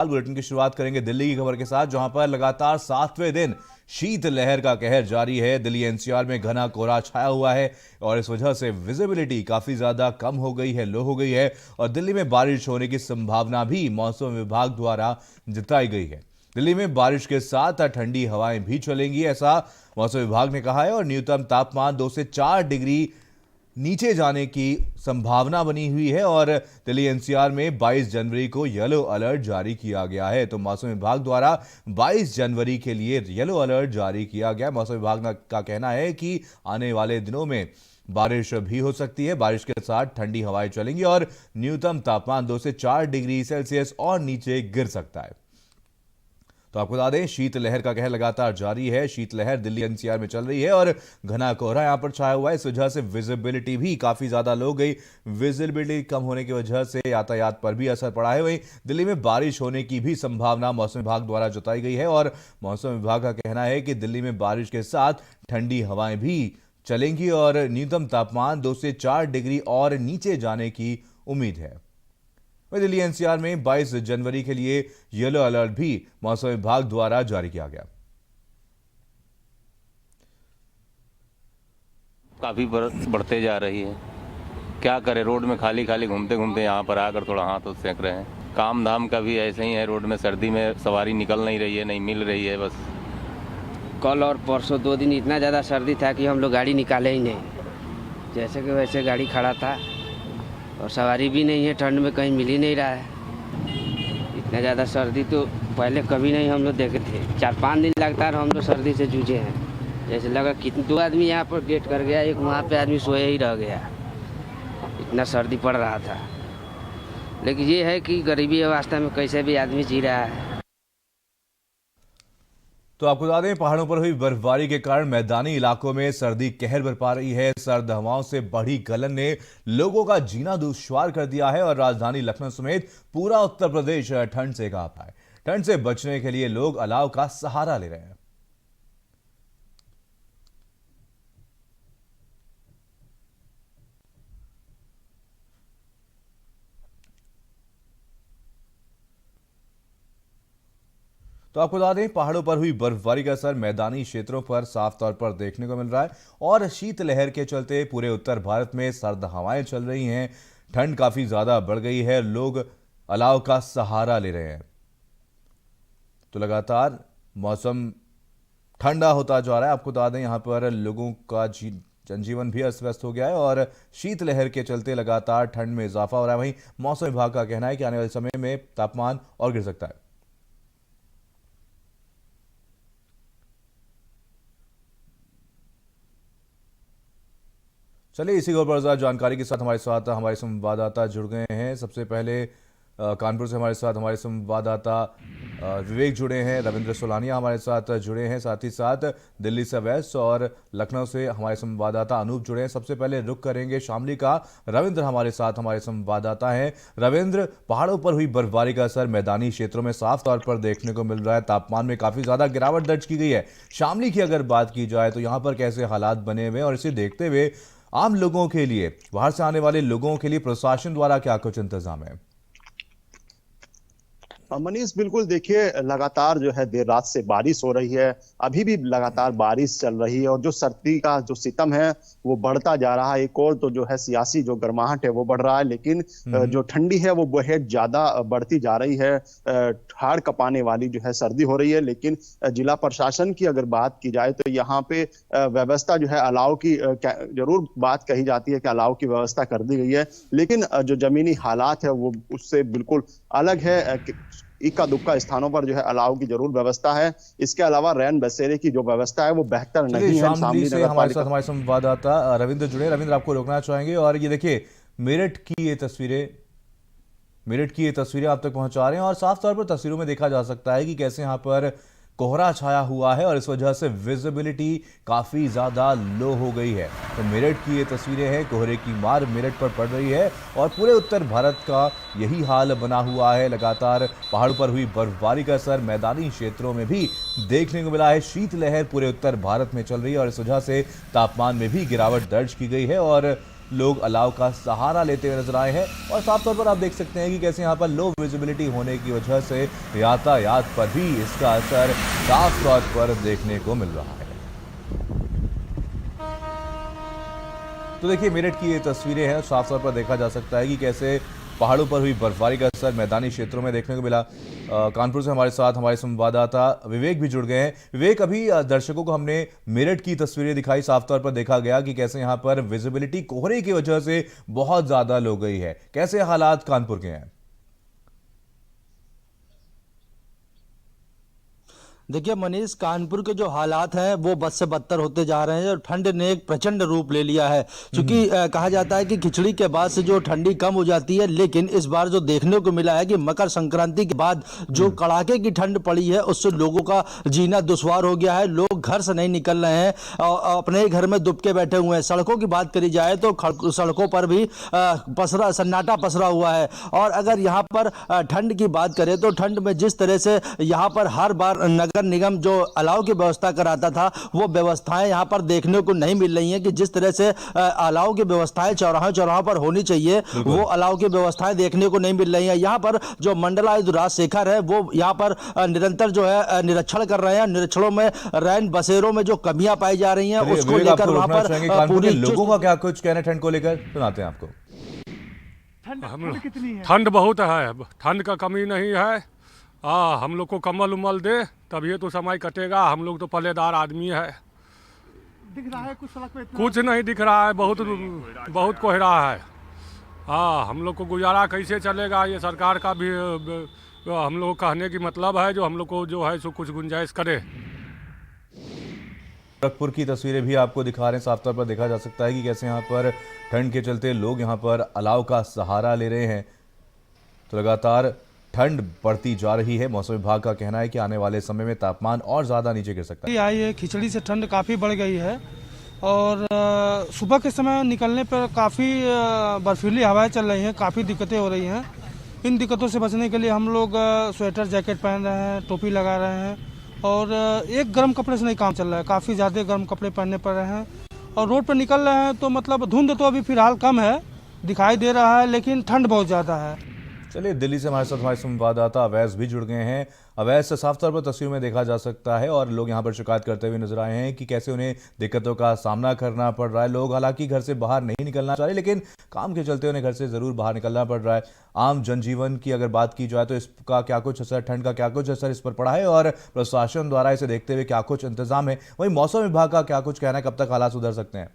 Bulletin की शुरुआत करेंगे दिल्ली की खबर के साथ, जहां पर लगातार 7वें दिन शीत लहर का कहर जारी है। दिल्ली एनसीआर में घना कोहरा छाया हुआ है और इस वजह से विजिबिलिटी काफी ज्यादा कम हो गई है, लो हो गई है और दिल्ली में बारिश होने की संभावना भी मौसम विभाग द्वारा जताई गई है। दिल्ली में बारिश के साथ ठंडी हवाएं भी चलेंगी, ऐसा मौसम विभाग ने कहा है और न्यूनतम तापमान 2 से 4 डिग्री नीचे जाने की संभावना बनी हुई है और दिल्ली एनसीआर में 22 जनवरी को येलो अलर्ट जारी किया गया है। तो मौसम विभाग द्वारा 22 जनवरी के लिए येलो अलर्ट जारी किया गया। मौसम विभाग का कहना है कि आने वाले दिनों में बारिश भी हो सकती है, बारिश के साथ ठंडी हवाएं चलेंगी और न्यूनतम तापमान 2 से 4 डिग्री सेल्सियस और नीचे गिर सकता है। तो आपको बता दें, शीतलहर का कहर लगातार जारी है। शीतलहर दिल्ली एनसीआर में चल रही है और घना कोहरा यहां पर छाया हुआ है। इस वजह से विजिबिलिटी भी काफी ज्यादा लो गई। विजिबिलिटी कम होने की वजह से यातायात पर भी असर पड़ा है। वहीं दिल्ली में बारिश होने की भी संभावना मौसम विभाग द्वारा जताई गई है और मौसम विभाग का कहना है कि दिल्ली में बारिश के साथ ठंडी हवाएं भी चलेंगी और न्यूनतम तापमान 2 से 4 डिग्री और नीचे जाने की उम्मीद है। दिल्ली एनसीआर में 22 जनवरी के लिए येलो अलर्ट भी मौसम विभाग द्वारा जारी किया गया। काफी बरस बढ़ते जा रही है, क्या करें, रोड में खाली खाली घूमते घूमते यहाँ पर आकर थोड़ा हाथ तो सेंक रहे हैं। काम धाम का भी ऐसे ही है, रोड में सर्दी में सवारी निकल नहीं रही है, नहीं मिल रही है। बस कल और परसों 2 दिन इतना ज़्यादा सर्दी था कि हम लोग गाड़ी निकाले ही नहीं, जैसे कि वैसे गाड़ी खड़ा था और सवारी भी नहीं है, ठंड में कहीं मिल ही नहीं रहा है। इतना ज़्यादा सर्दी तो पहले कभी नहीं हम लोग देखे थे। 4-5 दिन लगातार हम लोग सर्दी से जूझे हैं। जैसे लगा कितने 2 आदमी यहाँ पर गेट कर गया, एक वहाँ पे आदमी सोया ही रह गया, इतना सर्दी पड़ रहा था। लेकिन ये है कि गरीबी अवस्था में कैसे भी आदमी जी रहा है। तो आपको बता दें, पहाड़ों पर हुई बर्फबारी के कारण मैदानी इलाकों में सर्दी कहर बरपा रही है। सर्द हवाओं से बढ़ी गलन ने लोगों का जीना दुश्वार कर दिया है और राजधानी लखनऊ समेत पूरा उत्तर प्रदेश ठंड से कांपा है। ठंड से बचने के लिए लोग अलाव का सहारा ले रहे हैं। तो आपको बता दें, पहाड़ों पर हुई बर्फबारी का असर मैदानी क्षेत्रों पर साफ तौर पर देखने को मिल रहा है और शीतलहर के चलते पूरे उत्तर भारत में सर्द हवाएं चल रही हैं। ठंड काफी ज्यादा बढ़ गई है, लोग अलाव का सहारा ले रहे हैं। तो लगातार मौसम ठंडा होता जा रहा है। आपको बता दें, यहां पर लोगों का जनजीवन भी अस्त व्यस्त हो गया है और शीतलहर के चलते लगातार ठंड में इजाफा हो रहा है। वहीं मौसम विभाग का कहना है कि आने वाले समय में तापमान और गिर सकता है। चलिए, इसी खबर पर जानकारी के साथ हमारे संवाददाता जुड़ गए हैं। सबसे पहले कानपुर से हमारे साथ हमारे संवाददाता विवेक जुड़े हैं, रविंद्र सोलानिया हमारे साथ जुड़े हैं, साथ ही साथ दिल्ली से वेस्ट और लखनऊ से हमारे संवाददाता अनूप जुड़े हैं। सबसे पहले रुख करेंगे शामली का। रविंद्र हमारे साथ हमारे संवाददाता हैं। रविंद्र, पहाड़ों पर हुई बर्फबारी का असर मैदानी क्षेत्रों में साफ तौर पर देखने को मिल रहा है। तापमान में काफी ज्यादा गिरावट दर्ज की गई है। शामली की अगर बात की जाए तो यहाँ पर कैसे हालात बने हुए हैं और इसे देखते हुए आम लोगों के लिए, बाहर से आने वाले लोगों के लिए प्रशासन द्वारा क्या कुछ इंतजाम है? मनीष, बिल्कुल देखिए, लगातार जो है देर रात से बारिश हो रही है, अभी भी लगातार बारिश चल रही है और जो सर्दी का जो सितम है वो बढ़ता जा रहा है। एक और तो जो है सियासी जो गर्माहट है वो बढ़ रहा है, लेकिन जो ठंडी है वो बहुत ज्यादा बढ़ती जा रही है। हाड़ कपाने वाली जो है सर्दी हो रही है। लेकिन जिला प्रशासन की अगर बात की जाए तो यहाँ पे व्यवस्था जो है अलाव की जरूर बात कही जाती है कि अलाव की व्यवस्था कर दी गई है, लेकिन जो जमीनी हालात है वो उससे बिल्कुल अलग है। इक्का दुक्का स्थानों पर जो है अलाव की जरूर व्यवस्था है। इसके अलावा रैन बसेरे की जो व्यवस्था है वो बेहतर नहीं है। शामली से हमारे साथ हमारे संवाददाता रविंद्र जुड़े। रविंद्र, आपको रोकना चाहेंगे और ये देखिए, मेरठ की ये तस्वीरें आप तक पहुंचा रहे हैं और साफ तौर पर तस्वीरों में देखा जा सकता है कि कैसे यहाँ पर कोहरा छाया हुआ है और इस वजह से विजिबिलिटी काफी ज्यादा लो हो गई है। तो मेरठ की ये तस्वीरें हैं, कोहरे की मार मेरठ पर पड़ रही है और पूरे उत्तर भारत का यही हाल बना हुआ है। लगातार पहाड़ों पर हुई बर्फबारी का असर मैदानी क्षेत्रों में भी देखने को मिला है। शीतलहर पूरे उत्तर भारत में चल रही है और इस वजह से तापमान में भी गिरावट दर्ज की गई है और लोग अलाव का सहारा लेते हुए नजर आए हैं। और साफ तौर पर आप देख सकते हैं कि कैसे यहाँ पर लो विजिबिलिटी होने की वजह से यातायात पर भी इसका असर साफ तौर पर देखने को मिल रहा है। तो देखिए, मेरठ की ये तस्वीरें हैं। साफ तौर पर देखा जा सकता है कि कैसे पहाड़ों पर हुई बर्फबारी का असर मैदानी क्षेत्रों में देखने को मिला। कानपुर से हमारे साथ हमारे संवाददाता विवेक भी जुड़ गए हैं। विवेक, अभी दर्शकों को हमने मेरठ की तस्वीरें दिखाई। साफ तौर पर देखा गया कि कैसे यहाँ पर विजिबिलिटी कोहरे की वजह से बहुत ज्यादा लो गई है। कैसे हालात कानपुर के हैं? देखिए मनीष, कानपुर के जो हालात हैं वो बद से बदतर होते जा रहे हैं और ठंड ने एक प्रचंड रूप ले लिया है। क्योंकि कहा जाता है कि खिचड़ी के बाद से जो ठंडी कम हो जाती है, लेकिन इस बार जो देखने को मिला है कि मकर संक्रांति के बाद जो कड़ाके की ठंड पड़ी है उससे लोगों का जीना दुश्वार हो गया है। लोग घर से नहीं निकल रहे हैं और अपने ही घर में दुबके बैठे हुए हैं। सड़कों की बात करी जाए तो सड़कों पर भी सन्नाटा पसरा हुआ है। और अगर यहाँ पर ठंड की बात करें तो ठंड में जिस तरह से यहाँ पर हर बार नगर निगम जो अलाव की व्यवस्था कराता था वो व्यवस्थाएं यहाँ पर देखने को नहीं मिल रही हैं कि जिस तरह से अलाव की व्यवस्थाएं चौराहों पर होनी चाहिए वो अलाव की व्यवस्थाएं देखने को नहीं मिल रही हैं। यहाँ पर जो मंडलायुक्त राजशेखर है वो यहाँ पर निरंतर जो है निरीक्षण कर रहे हैं। निरीक्षणों में रैन बसेरों में जो कमियां पाई जा रही हैं उसको लेकर वहां पर पूरी लोगों का क्या कुछ कहना है ठंड को लेकर, सुनाते हैं आपको। ठंड कितनी है? ठंड बहुत है, ठंड का कमी नहीं है। हम लोग को कम्बल उम्बल दे तभी तो समय कटेगा। हम लोग तो पल्लेदार आदमी है। दिख रहा है कुछ सड़क पे? कुछ नहीं दिख रहा है, बहुत कोहरा है। हम लोग को गुजारा कैसे चलेगा? ये सरकार का भी हम लोग कहने की मतलब है जो हम लोग को जो है सो कुछ गुंजाइश करे। गोरखपुर की तस्वीरें भी आपको दिखा रहे हैं। साफ तौर पर देखा जा सकता है कि कैसे यहाँ पर ठंड के चलते लोग यहाँ पर अलाव का सहारा ले रहे हैं। तो लगातार ठंड बढ़ती जा रही है। मौसम विभाग का कहना है कि आने वाले समय में तापमान और ज्यादा नीचे गिर सकता है। आई है खिचड़ी से ठंड काफ़ी बढ़ गई है और सुबह के समय निकलने पर काफ़ी बर्फीली हवाएं चल रही हैं, काफ़ी दिक्कतें हो रही हैं। इन दिक्कतों से बचने के लिए हम लोग स्वेटर जैकेट पहन रहे हैं, टोपी लगा रहे हैं और एक गर्म कपड़े से नहीं काम चल रहा है, काफ़ी ज़्यादा गर्म कपड़े पहनने पड़ रहे हैं। और रोड पर निकल रहे हैं तो मतलब धुंध तो अभी फिलहाल कम है, दिखाई दे रहा है, लेकिन ठंड बहुत ज़्यादा है। चलिए, दिल्ली से हमारे साथ हमारे संवाददाता अवैस भी जुड़ गए हैं। अवैस, से साफ तौर पर तस्वीर में देखा जा सकता है और लोग यहाँ पर शिकायत करते हुए नजर आए हैं कि कैसे उन्हें दिक्कतों का सामना करना पड़ रहा है। लोग हालांकि घर से बाहर नहीं निकलना चाह रहे, लेकिन काम के चलते उन्हें घर से जरूर बाहर निकलना पड़ रहा है। आम जनजीवन की अगर बात की जाए तो इसका क्या कुछ असर, ठंड का क्या कुछ असर इस पर पड़ा है और प्रशासन द्वारा इसे देखते हुए क्या कुछ इंतजाम है? वहीं मौसम विभाग का क्या कुछ कहना है, कब तक हालात सुधर सकते हैं?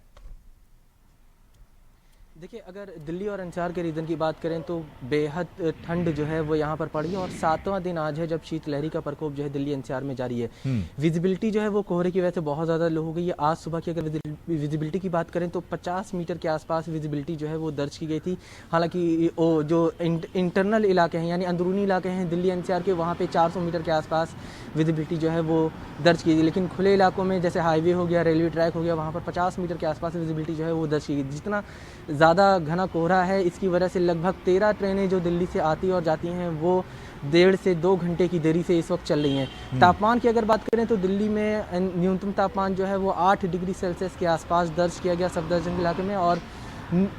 देखिए, अगर दिल्ली और एनसीआर के रीजन की बात करें तो बेहद ठंड जो है वो यहाँ पर पड़ी है और 7वां दिन आज है जब शीतलहरी का प्रकोप जो है दिल्ली एनसीआर में जारी है। विजिबिलिटी जो है वो कोहरे की वजह से बहुत ज़्यादा लो हो गई है। आज सुबह की अगर विजिबिलिटी की बात करें तो 50 मीटर के आसपास विजिबिलिटी जो है वो दर्ज की गई थी। हालांकि जो इंटरनल इलाके हैं यानी अंदरूनी इलाके हैं दिल्ली एनसीआर के, वहाँ पर 400 मीटर के आसपास विजिबिलिटी जो है वो दर्ज की गई। लेकिन खुले इलाकों में जैसे हाईवे हो गया, रेलवे ट्रैक हो गया, वहाँ पर 50 मीटर के आसपास विजिबिलिटी जो है वो दर्ज की गई। जितना ज़्यादा घना कोहरा है इसकी वजह से लगभग 13 ट्रेनें जो दिल्ली से आती और जाती हैं वो 1.5 से 2 घंटे की देरी से इस वक्त चल रही हैं। तापमान की अगर बात करें तो दिल्ली में न्यूनतम तापमान जो है वो 8 डिग्री सेल्सियस के आसपास दर्ज किया गया सफदरजंग इलाके में और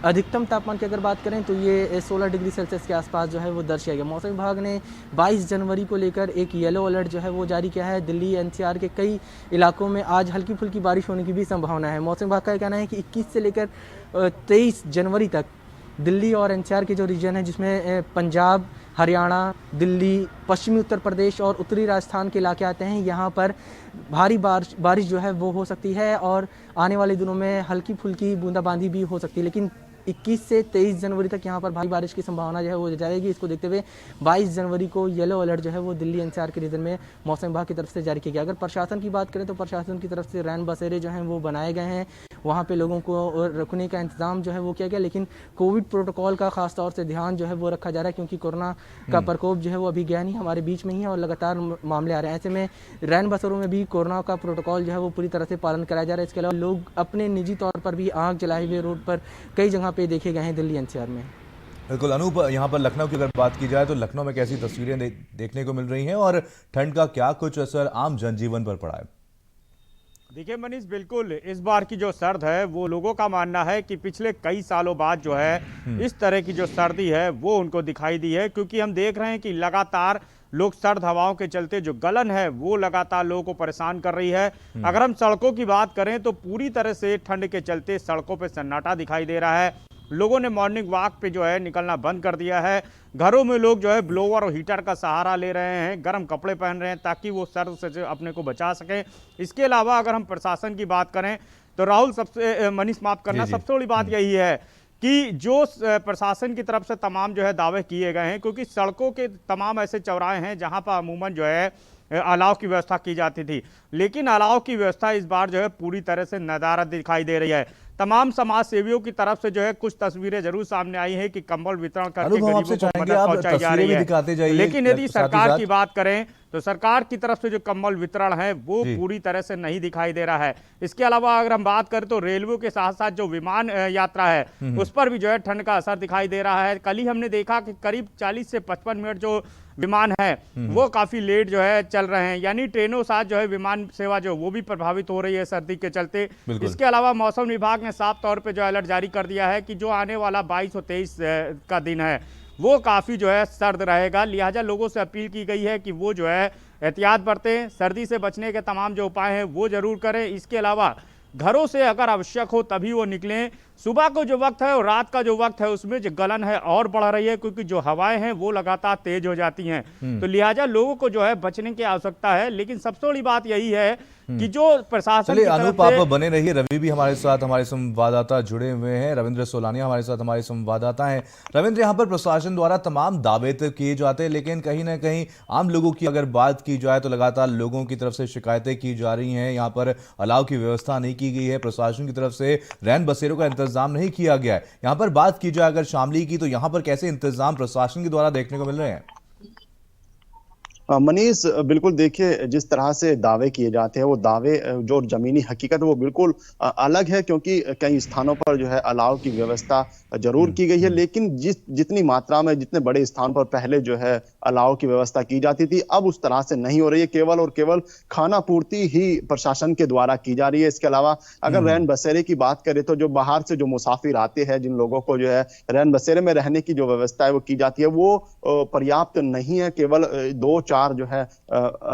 अधिकतम तापमान की अगर बात करें तो ये 16 डिग्री सेल्सियस के आसपास जो है वो दर्ज किया गया। मौसम विभाग ने 22 जनवरी को लेकर एक येलो अलर्ट जो है वो जारी किया है। दिल्ली एनसीआर के कई इलाकों में आज हल्की फुल्की बारिश होने की भी संभावना है। मौसम विभाग का कहना है कि 21 से लेकर 23 जनवरी तक दिल्ली और एनसीआर के जो रीजन है जिसमें पंजाब, हरियाणा, दिल्ली, पश्चिमी उत्तर प्रदेश और उत्तरी राजस्थान के इलाके आते हैं, यहाँ पर भारी बारिश जो है वो हो सकती है और आने वाले दिनों में हल्की फुल्की बूंदाबांदी भी हो सकती है। लेकिन 21 से 23 जनवरी तक यहाँ पर भारी बारिश की संभावना जो है वो जाएगी। इसको देखते हुए 22 जनवरी को येलो अलर्ट जो है वो दिल्ली एनसीआर के रीजन में मौसम विभाग की तरफ से जारी किया गया। अगर प्रशासन की बात करें तो प्रशासन की तरफ से रैन बसेरे जो हैं वो बनाए गए हैं, वहाँ पे लोगों को रखने का इंतजाम जो है वो किया गया। लेकिन कोविड प्रोटोकॉल का खास तौर से ध्यान जो है वो रखा जा रहा है क्योंकि कोरोना का प्रकोप जो है वो अभी गया नहीं, हमारे बीच में ही है और लगातार मामले आ रहे हैं। ऐसे में रैन बसेरों में भी कोरोना का प्रोटोकॉल जो है वो पूरी तरह से पालन कराया जा रहा है। इसके अलावा लोग अपने निजी तौर पर भी आग जलाए हुए रोड पर कई जगह पे देखे गए हैं दिल्ली एनसीआर में। बिल्कुल अनूप, यहाँ पर लखनऊ की अगर बात की जाए तो लखनऊ में कैसी तस्वीरें देखने को मिल रही हैं और ठंड का क्या कुछ असर आम जनजीवन पर पड़ा है? देखिए मनीष, बिल्कुल इस बार की जो सर्द है वो लोगों का मानना है कि पिछले कई सालों बाद जो है इस तरह की जो सर्दी है वो उनको दिखाई दी है, क्योंकि हम देख रहे हैं कि लगातार लोग सर्द हवाओं के चलते जो गलन है वो लगातार लोगों को परेशान कर रही है। अगर हम सड़कों की बात करें तो पूरी तरह से ठंड के चलते सड़कों पर सन्नाटा दिखाई दे रहा है। लोगों ने मॉर्निंग वॉक पे जो है निकलना बंद कर दिया है। घरों में लोग जो है ब्लोवर और हीटर का सहारा ले रहे हैं, गर्म कपड़े पहन रहे हैं ताकि वो सर्द से अपने को बचा सकें। इसके अलावा अगर हम प्रशासन की बात करें तो राहुल, सबसे मनीष माफ करना, सबसे बड़ी बात यही है कि जो प्रशासन की तरफ से तमाम जो है दावे किए गए हैं, क्योंकि सड़कों के तमाम ऐसे चौराहे हैं जहां पर अमूमन जो है अलाव की व्यवस्था की जाती थी, लेकिन अलाव की व्यवस्था इस बार जो है पूरी तरह से नदारद दिखाई दे रही है। तमाम समाज सेवियों की तरफ से जो है कुछ तस्वीरें जरूर सामने आई है कि कंबल वितरण करके गरीबों को मदद पहुंचाई जा रही है, लेकिन यदि सरकार की बात करें तो सरकार की तरफ से जो कंबल वितरण है वो पूरी तरह से नहीं दिखाई दे रहा है। इसके अलावा अगर हम बात करें तो रेलवे के साथ साथ जो विमान यात्रा है उस पर भी जो है ठंड का असर दिखाई दे रहा है। कल ही हमने देखा कि करीब 40 से 55 मिनट जो विमान है वो काफी लेट जो है चल रहे हैं, यानी ट्रेनों साथ जो है विमान सेवा जो वो भी प्रभावित हो रही है सर्दी के चलते। इसके अलावा मौसम विभाग ने साफ तौर पे जो अलर्ट जारी कर दिया है कि जो आने वाला 22 और 23 का दिन है वो काफी जो है सर्द रहेगा। लिहाजा लोगों से अपील की गई है कि वो जो है एहतियात बरतें, सर्दी से बचने के तमाम जो उपाय हैं वो जरूर करें। इसके अलावा घरों से अगर आवश्यक हो तभी वो निकलें। सुबह को जो वक्त है और रात का जो वक्त है उसमें जो गलन है और बढ़ रही है, क्योंकि जो हवाएं हैं वो लगातार तेज हो जाती हैं, तो लिहाजा लोगों को जो है बचने की आवश्यकता है। लेकिन सबसे बड़ी बात यही है कि जो प्रशासन की तरफ अनूप, आप बने रहिए। रवि भी हमारे साथ, हमारे संवाददाता जुड़े हुए हैं, रविंद्र सोलानिया हमारे साथ हमारे संवाददाता हैं। रविंद्र, यहाँ पर प्रशासन द्वारा तमाम दावे तो किए जाते हैं, लेकिन कहीं ना कहीं आम लोगों की अगर बात की जाए तो लगातार लोगों की तरफ से शिकायतें की जा रही हैं। यहाँ पर अलाव की व्यवस्था नहीं की गई है, प्रशासन की तरफ से रैन बसेरों का इंतजाम नहीं किया गया है। यहाँ पर बात की जाए अगर शामली की, तो यहाँ पर कैसे इंतजाम प्रशासन के द्वारा देखने को मिल रहे हैं? मनीष, बिल्कुल देखिए, जिस तरह से दावे किए जाते हैं वो दावे जो जमीनी हकीकत वो बिल्कुल अलग है, क्योंकि कई स्थानों पर जो है अलाव की व्यवस्था जरूर की गई है, लेकिन जितनी मात्रा में जितने बड़े स्थान पर पहले जो है अलाव की व्यवस्था की जाती थी अब उस तरह से नहीं हो रही है। केवल और केवल खाना पूर्ति ही प्रशासन के द्वारा की जा रही है। इसके अलावा अगर रैन बसेरे की बात करें तो जो बाहर से जो मुसाफिर आते हैं, जिन लोगों को जो है रैन बसेरे में रहने की जो व्यवस्था है वो की जाती है, वो पर्याप्त नहीं है। केवल 2-4 जो है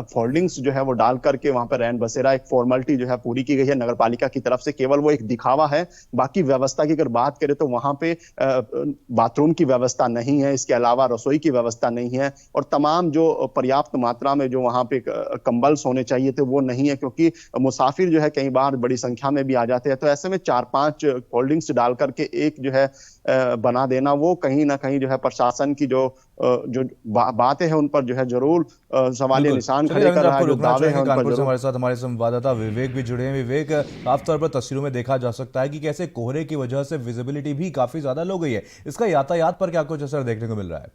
फोल्डिंग्स जो है वो डाल करके वहां पर रैन बसेरा एक फॉर्मेलिटी जो है पूरी की गई है नगर पालिका की तरफ से, केवल वो एक दिखावा है। बाकी व्यवस्था की अगर बात करें तो वहां पे बाथरूम की व्यवस्था नहीं है, इसके अलावा रसोई की व्यवस्था नहीं है, और तमाम जो पर्याप्त मात्रा में जो वहां पे कंबल्स होने चाहिए थे वो नहीं है, क्योंकि मुसाफिर जो है कई बार बड़ी संख्या में भी आ जाते हैं। तो ऐसे में 4-5 होल्डिंग्स डाल करके एक जो है बना देना, वो कहीं ना कहीं जो है प्रशासन की जो बातें हैं उन पर जो है जरूर सवालिया निशान खड़े कर रहा है। जो दावे हैं उन पर जरूर। हमारे साथ हमारे संवाददाता विवेक भी जुड़े हैं। विवेक, साफ तौर पर तस्वीरों में देखा जा सकता है कि कैसे कोहरे की वजह से विजिबिलिटी भी काफी ज्यादा लो गई है। इसका यातायात पर क्या कुछ असर देखने को मिल रहा है?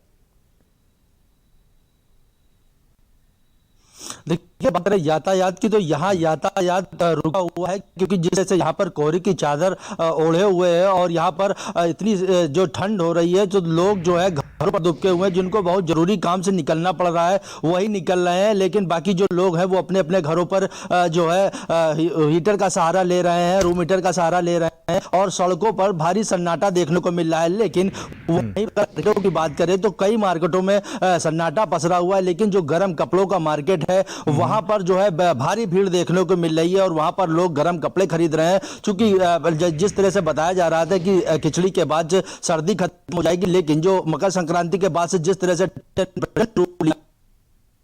देखिए, बात करें यातायात की तो यहाँ यातायात रुका हुआ है, क्योंकि जिस तरह से यहाँ पर कोहरे की चादर ओढ़े हुए हैं और यहाँ पर इतनी जो ठंड हो रही है, जो लोग जो है घरों पर दुबके हुए हैं, जिनको बहुत जरूरी काम से निकलना पड़ रहा है वही निकल रहे हैं, लेकिन बाकी जो लोग हैं वो अपने अपने घरों पर जो है हीटर का सहारा ले रहे हैं, रूम हीटर का सहारा ले रहे हैं, और सड़कों पर भारी सन्नाटा देखने को मिल रहा है। लेकिन वहीं मार्केटों की बात करें तो कई मार्केटों में सन्नाटा पसरा हुआ है, लेकिन जो गर्म कपड़ों का मार्केट है वहां पर जो है भारी भीड़ देखने को मिल रही है, और वहां पर लोग गर्म कपड़े खरीद रहे हैं। चूंकि जिस तरह से बताया जा रहा था कि खिचड़ी के बाद सर्दी खत्म हो जाएगी, लेकिन जो मकर संक्रांति के बाद से जिस तरह से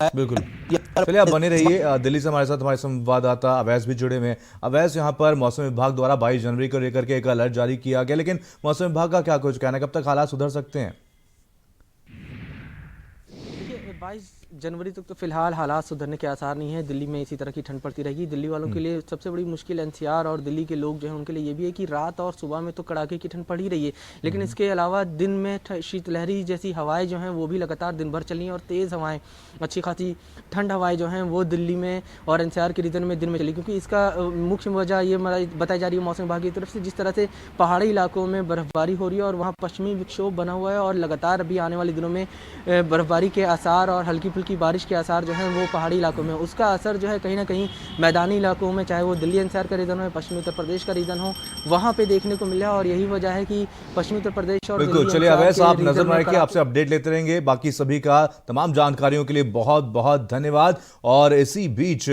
बिल्कुल, चलिए आप बने रहिए। दिल्ली से हमारे साथ हमारे संवाददाता अवैस भी जुड़े हुए हैं। अवैस, यहाँ पर मौसम विभाग द्वारा 22 जनवरी को लेकर के एक अलर्ट जारी किया गया, लेकिन मौसम विभाग का क्या कुछ कहना है, कब तक हालात सुधर सकते हैं? 22 जनवरी तक तो फिलहाल हालात सुधरने के आसार नहीं है। दिल्ली में इसी तरह की ठंड पड़ती रहेगी। दिल्ली वालों के लिए सबसे बड़ी मुश्किल एनसीआर और दिल्ली के लोग जो हैं उनके लिए ये भी है कि रात और सुबह में तो कड़ाके की ठंड पड़ ही रही है, लेकिन इसके अलावा दिन में शीतलहरी जैसी हवाएं जो हैं वो भी लगातार दिन भर चली और तेज़ हवाएं, अच्छी खासी ठंड हवाएं जो हैं वो दिल्ली में और एनसीआर के रीजन में दिन में चली। क्योंकि इसका मुख्य वजह ये बताई जा रही है मौसम विभाग की तरफ से, जिस तरह से पहाड़ी इलाकों में बर्फबारी हो रही है और वहाँ पश्चिमी विक्षोभ बना हुआ है, और लगातार अभी आने वाले दिनों में बर्फबारी के आसार और हल्की हल्की बारिश के आसार जो हैं वो पहाड़ी इलाकों में, उसका असर जो है कहीं ना कहीं मैदानी इलाकों में, चाहे वो दिल्ली एनसीआर का रीजन हो, पश्चिमी उत्तर प्रदेश का रीजन हो, वहाँ पे देखने को मिला। और यही वजह है कि पश्चिमी उत्तर प्रदेश और बिल्कुल। चलिए अवैस, आप नजर में रखिए, आपसे अपडेट लेते रहेंगे। बाकी सभी का तमाम जानकारियों के लिए बहुत बहुत धन्यवाद। और इसी बीच